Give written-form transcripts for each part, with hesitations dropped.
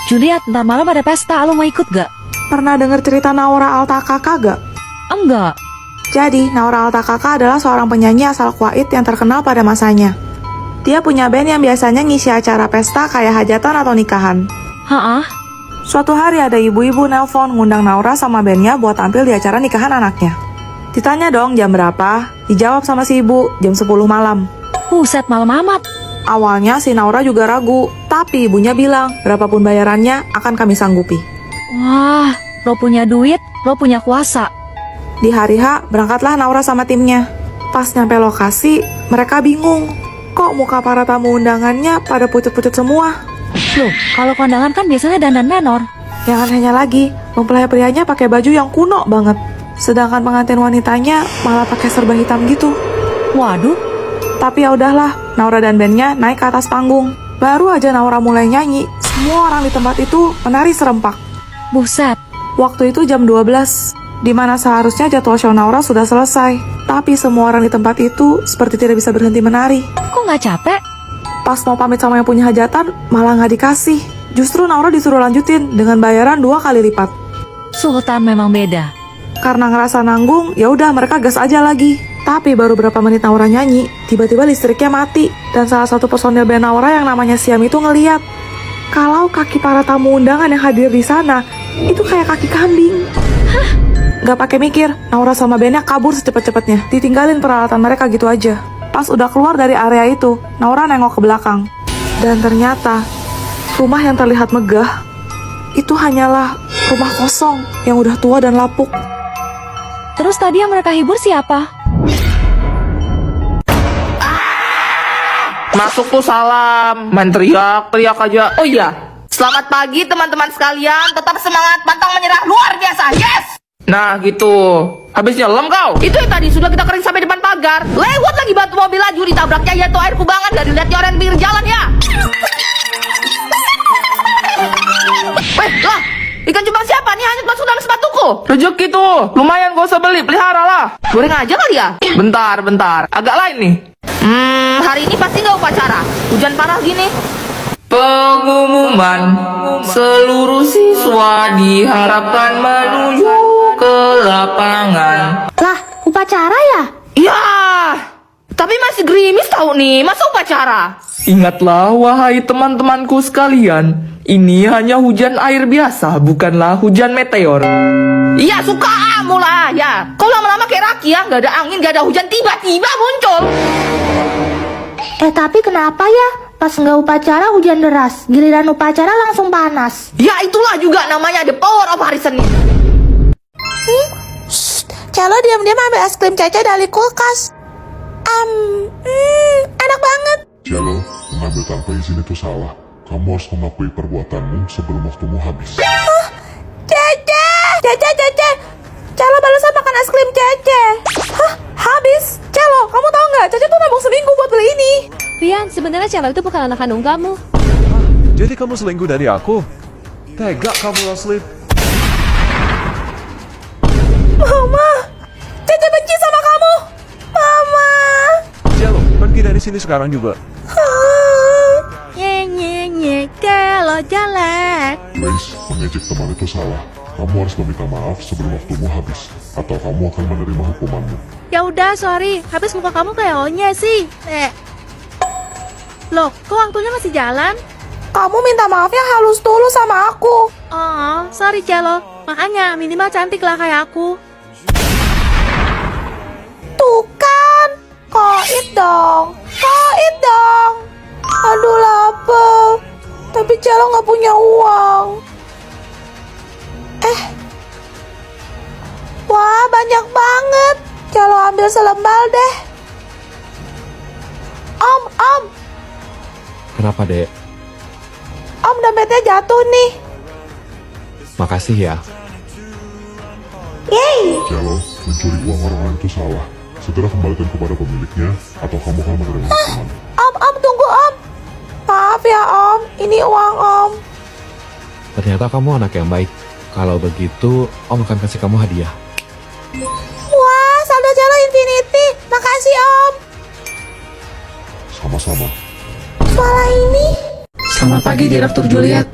Juliet, ntar malam ada pesta, lo mau ikut gak? Pernah denger cerita Naura Altakaka gak? Enggak. Jadi, Naura Altakaka adalah seorang penyanyi asal Kuwait yang terkenal pada masanya. Dia punya band yang biasanya ngisi acara pesta kayak hajatan atau nikahan. Hah? Suatu hari ada ibu-ibu nelpon ngundang Naura sama bandnya buat tampil di acara nikahan anaknya. Ditanya dong jam berapa, dijawab sama si ibu, jam 10 malam. Buset, malam amat. Awalnya si Naura juga ragu, tapi ibunya bilang, berapapun bayarannya akan kami sanggupi. Wah, lo punya duit, lo punya kuasa. Di hari H, berangkatlah Naura sama timnya. Pas nyampe lokasi, mereka bingung. Kok muka para tamu undangannya pada pucet-pucet semua? Loh, kalau kondangan kan biasanya dandan menor. Yang anehnya lagi, mempelai prianya pakai baju yang kuno banget. Sedangkan pengantin wanitanya malah pakai serba hitam gitu. Waduh. Tapi ya udahlah, Naura dan bandnya naik ke atas panggung. Baru aja Naura mulai nyanyi, semua orang di tempat itu menari serempak. Buset. Waktu itu jam 12, di mana seharusnya jadwal show Naura sudah selesai. Tapi semua orang di tempat itu seperti tidak bisa berhenti menari. Kok nggak capek? Pas mau pamit sama yang punya hajatan, malah nggak dikasih. Justru Naura disuruh lanjutin dengan bayaran 2 kali lipat. Sultan memang beda. Karena ngerasa nanggung, ya udah mereka gas aja lagi. Tapi baru berapa menit Naura nyanyi, tiba-tiba listriknya mati. Dan salah satu personil band Naura yang namanya Siam itu ngeliat kalau kaki para tamu undangan yang hadir di sana itu kayak kaki kambing. Hah? Gak pakai mikir, Naura sama bandnya kabur secepat-cepatnya, ditinggalin peralatan mereka gitu aja. Pas udah keluar dari area itu, Naura nengok ke belakang. Dan ternyata, rumah yang terlihat megah itu hanyalah rumah kosong yang udah tua dan lapuk. Terus tadi yang mereka hibur siapa? Masuk tuh salam, main teriak aja. Oh iya, selamat pagi teman-teman sekalian. Tetap semangat, pantang menyerah, luar biasa, yes! Nah gitu, habis nyelam kau. Itu yang tadi sudah kita kering sampai depan pagar. Lewat lagi batu mobil laju, ditabraknya ya tuh air kubangan. Dari lihat orang di pinggir jalan ya. Lah, ikan cupang siapa nih? Hanyut masuk dalam sepatuku. Rezeki tuh, lumayan gak usah beli, pelihara lah. Goreng aja kali ya? Bentar, agak lain nih. Hari ini pasti gak upacara. Hujan parah gini. Pengumuman, seluruh siswa diharapkan menuju ke lapangan. Lah, upacara ya? Ya, tapi masih gerimis tahu nih, masa upacara? Ingatlah wahai teman-temanku sekalian, ini hanya hujan air biasa, bukanlah hujan meteor. Iya, suka mulai ya. Kau lama-lama kayak Raki ya, gak ada angin, gak ada hujan, tiba-tiba muncul. Tapi kenapa ya? Pas nggak upacara hujan deras, giliran upacara langsung panas. Ya itulah juga namanya the power of hari Senin. Celo diam-diam ambil es krim Cece dari kulkas. Enak banget. Celo, mengambil tanpa izin itu salah. Kamu harus mengakui perbuatanmu sebelum waktumu habis. Cece. Celo barusan makan es krim Cece. Hah? Habis? Celo, kamu tahu nggak? Cece tuh nabung seminggu buat beli ini. Rian, sebenarnya Celo itu bukan anak kandung kamu. Jadi kamu selingkuh dari aku? Tega kamu, Leslie. Mama, Cece benci sama kamu. Mama. Celo, pergi dari sini sekarang juga. Kalau jalan. Grace, mengejek teman itu salah. Kamu harus meminta maaf sebelum waktumu habis, atau kamu akan menerima hukumanmu. Ya udah, sorry. Habis muka kamu kayak onye sih. Loh, kok waktunya masih jalan? Kamu minta maafnya halus dulu sama aku. Oh, sorry Celo. Makanya minimal cantik lah kayak aku. Tuh kan, koit dong. Aduh lapar. Tapi Celo nggak punya uang. Wah banyak banget. Celo ambil selembal deh. Om. Kenapa, Dek? Om dompetnya jatuh nih. Makasih ya. Yeay. Celo, mencuri uang orang lain itu salah. Segera kembalikan kepada pemiliknya, atau kamu akan menerima hukuman. Om tunggu Om. Maaf ya Om, ini uang Om. Ternyata kamu anak yang baik. Kalau begitu, Om akan kasih kamu hadiah. Wah, saldo Celo infinity. Makasih Om. Sama-sama. Suara ini. Selamat pagi Direktur Juliet.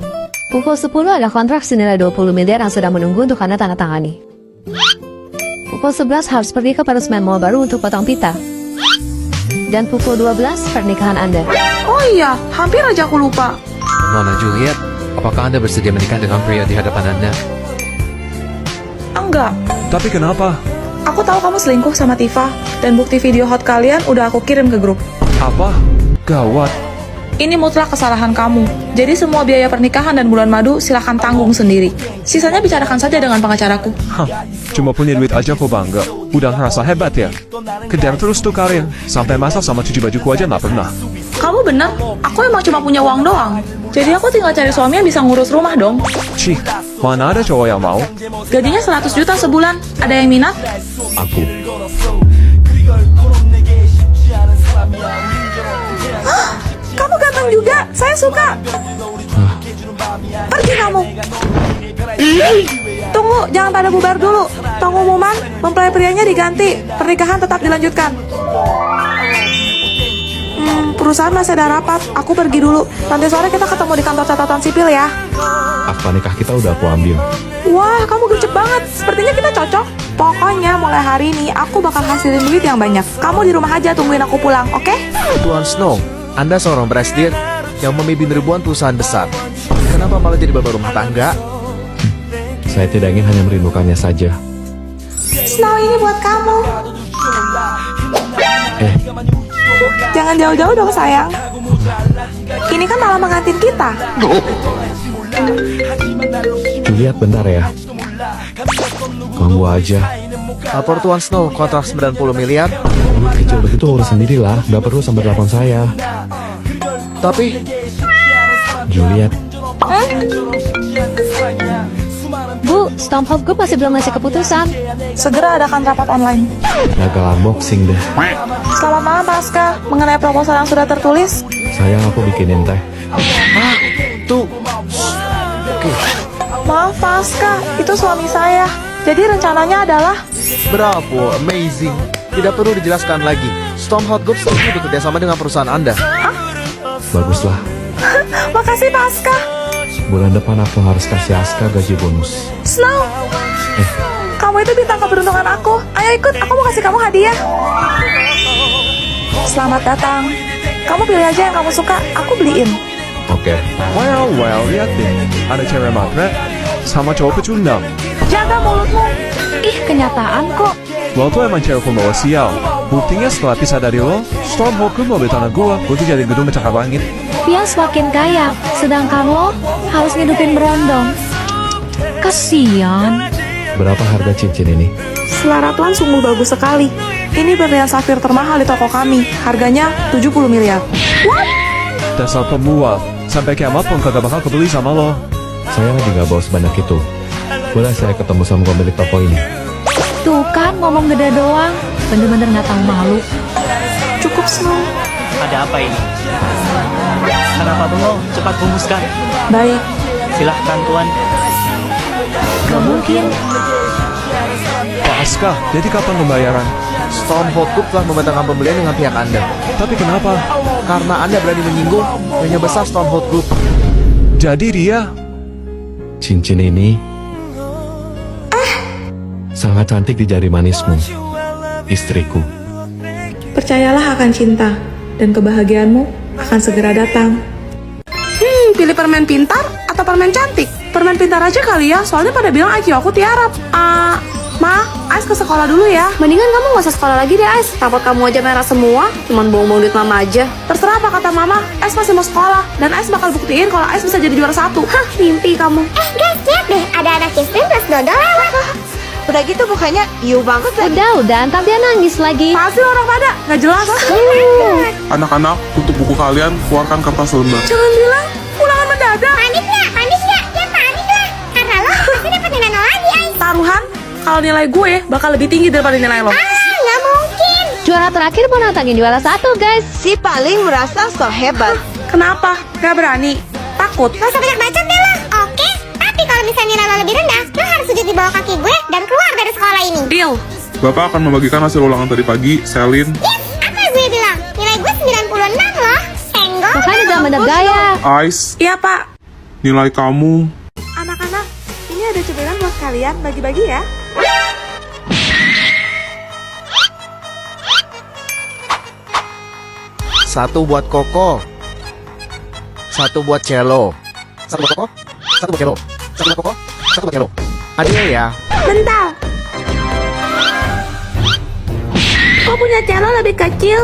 Pukul 10 ada kontrak senilai 20 miliar yang sedang menunggu untuk Anda tanda tangani. Pukul 11 harus pergi ke Parusman Mall baru untuk potong pita. Dan pukul 12 pernikahan Anda. Oh iya, hampir aja aku lupa. Nona Juliet, apakah Anda bersedia menikah dengan pria di hadapan Anda? Enggak, Tapi kenapa? aku tahu kamu selingkuh sama Tifa. Dan bukti video hot kalian udah aku kirim ke grup. Apa? Gawat. Ini mutlak kesalahan kamu. Jadi semua biaya pernikahan dan bulan madu silahkan tanggung sendiri. Sisanya bicarakan saja dengan pengacaraku. Hah, cuma punya duit aja kok bangga. Udah ngerasa hebat ya? Kejar terus tuh karir. Sampai masak sama cuci bajuku aja nggak pernah. Kamu bener, aku emang cuma punya uang doang. Jadi aku tinggal cari suami yang bisa ngurus rumah dong. Cih, mana ada cowok yang mau? Gajinya 100 juta sebulan. Ada yang minat? Aku. Kamu ganteng juga, saya suka. Pergi kamu. Tunggu, jangan pada bubar dulu. Pengumuman, mempelai prianya diganti. Pernikahan tetap dilanjutkan. Perusahaan masih ada rapat. Aku pergi dulu. Nanti sore kita ketemu di kantor catatan sipil ya. Akta nikah kita udah aku ambil. Wah, kamu gercep banget. Sepertinya kita cocok. Pokoknya mulai hari ini aku bakal hasilin duit yang banyak. Kamu di rumah aja tungguin aku pulang, oke? Tuan Snow, Anda seorang presidir yang memimpin ribuan perusahaan besar. Kenapa malah jadi bapak rumah tangga? Saya tidak ingin hanya merindukannya saja. Snow ini buat kamu. Jangan jauh-jauh dong sayang. Ini kan malah mengantin kita. Juliet, bentar ya. Ganggu aja. Lapor Tuan Snow, kontrak 90 miliar. Duit kecil begitu urus sendirilah. Gak perlu sampai telepon saya. Tapi, Juliet, Bu, Stormhold Group masih belum ngasih keputusan. Segera adakan rapat online. gagal unboxing deh. Selamat malam Pasca. Mengenai proposal yang sudah tertulis, Sayang, aku bikinin teh. tuh, maaf Pasca, itu suami saya. Jadi rencananya adalah bravo, amazing. Tidak perlu dijelaskan lagi. Stormhold Group setuju bekerja sama dengan perusahaan Anda. Baguslah. makasih Pasca. Bulan depan aku harus kasih Aska gaji bonus. Snow, kamu itu bintang keberuntungan aku. Ayo ikut, aku mau kasih kamu hadiah. Selamat datang. Kamu pilih aja yang kamu suka, aku beliin. Oke. Well, lihat deh. Ada cewek matre sama cowok pecundang. Jaga mulutmu. Ih, kenyataan kok. Lo tuh emang cewek pembawa sial. Buktinya setelah pisah dari lo, Stormhold Group mobil tanah gua tuh jadi gedung mencakar langit. Pian semakin kaya, sedangkan lo harus ngidupin berondong. Kasian. Berapa harga cincin ini? Selera Tuan sungguh bagus sekali. Ini berlian safir termahal di toko kami. Harganya 70 miliar. Dasar pembual. Sampai kiamat pun kagak bakal kebeli sama lo. Saya lagi gak bawa sebanyak itu. Boleh saya ketemu sama pemilik toko ini? Tuh kan, ngomong gede doang. Bener-bener gak tahu malu. Cukup Snow. Ada apa ini? Kenapa bengong? Cepat rumuskan. Baik. Silahkan Tuan. Gak mungkin. Pak Aska, jadi kapan pembayaran? Stormhold Group telah membatalkan pembelian dengan pihak Anda. Tapi kenapa? Karena Anda berani menyinggung nyonya besar Stormhold Group. Jadi dia Cincin ini sangat cantik di jari manismu, istriku. Percayalah akan cinta. Dan kebahagiaanmu akan segera datang. Pilih permen pintar atau permen cantik? Permen pintar aja kali ya, soalnya pada bilang IQ aku tiarap. Ma, Ais ke sekolah dulu ya. Mendingan kamu gak usah sekolah lagi deh, Ais. Rapot kamu aja merah semua, cuman bohong-bohong duit mama aja. Terserah apa kata mama, Ais masih mau sekolah. Dan Ais bakal buktiin kalau Ais bisa jadi juara 1. Hah, mimpi kamu. Guys, lihat deh, ada anak Kismin plus Dodo lewat. Udah gitu bukannya iu banget lagi. Udah, ntar dia nangis lagi. Pasti orang pada, gak jelas. Anak-anak, untuk buku kalian, keluarkan kertas lembar. Jangan bilang, ulangan mendadak. Panik nggak? Ya panik lah. Karena lo pasti dapat nilai 0 lagi, Ais. Taruhan, kalau nilai gue bakal lebih tinggi daripada nilai lo. Nggak mungkin. Juara terakhir mau nantangin juara 1, guys. Si paling merasa so hebat. Kenapa? Gak berani? Takut? Gak usah banyak bacot deh lo. Oke, tapi kalau misalnya nilai lo lebih rendah, lo harus sujud di bawah kaki gue dan keluar dari sekolah ini. Deal. Bapak akan membagikan hasil ulangan tadi pagi, Selin. Yes, apa gue bilang? Nilai gue 96 loh. Senggol. Makanya jangan menegaya. Ice. Iya pak. nilai kamu. Anak-anak, ini ada cemilan buat kalian, bagi-bagi ya. Satu buat Koko. Satu buat Celo. Satu buat Koko. Satu buat Celo. Satu buat Koko. Satu buat Celo. Hadiah ya. Bentar. Kok punya celo lebih kecil?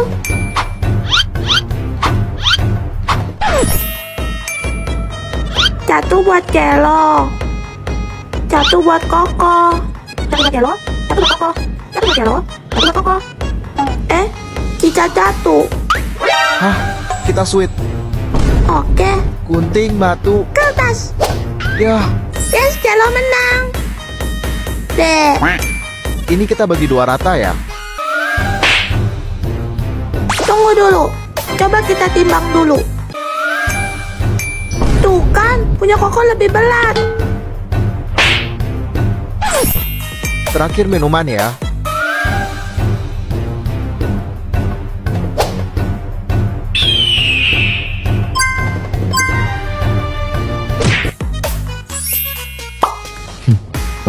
Satu buat celo. Satu buat Koko. Satu buat celo. Satu buat Koko. Satu buat celo. Satu buat Koko. Sisa satu. Hah? Kita sweet. Oke. Gunting, batu. Kertas. Ya, Yes, celo menang. Dek. ini kita bagi 2 rata ya. Tunggu dulu. Coba kita timbang dulu. Tuh kan, punya Koko lebih berat. Terakhir minuman ya.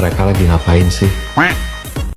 Mereka lagi ngapain sih?